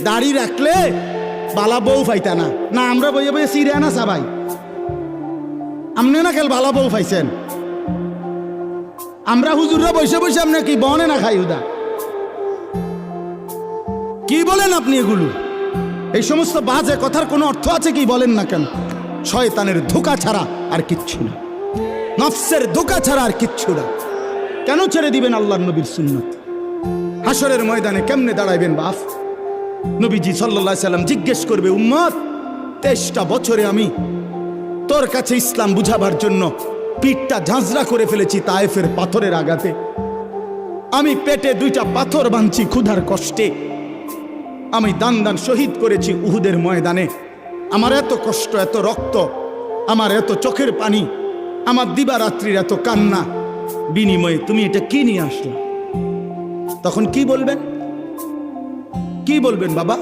দাড়ি রাখলে বালা বউ পাইতা না। না আমরা বইয়ে বইয়ে সিরিয়া না সবাই, আপনি না খেল বালা বউ পাইছেন। আমরা হুজুররা বসে বসে আপনি কি বনে না খাই উদা? কি বলেন আপনি এগুলো? এই সমস্ত বাজে কথার কোনো অর্থ আছে কি বলেন না কেন? শয়তানের ধোঁকা ছাড়া আর কিচ্ছু না, নফসের ধোঁকা ছাড়া আর কিচ্ছু না। কেন ছেড়ে দিবেন আল্লাহর নবীর সুন্নাত? হাসরের ময়দানে কেমনে দাঁড়াইবেন বাপ? নবীজি সাল্লাল্লাহু আলাইহি সাল্লাম জিজ্ঞেস করবে, উম্মত 23টা বছরে আমি তোর কাছে ইসলাম বুঝাবার জন্য পিঠটা ঝাঁঝরা করে ফেলেছি তায়েফের পাথরের আঘাতে। আমি পেটে 2টা পাথর বাঁধছি ক্ষুধার কষ্টে। আমি দান দান শহীদ করেছি উহুদের ময়দানে। আমার এত কষ্ট, এত রক্ত, আমার এত চোখের পানি, আমার দিবারাত্রির এত কান্না, বিনিময়ে তুমি এটা কি নিয়ে আসলে? তখন কি বলবেন? কি বলবেন বাবা?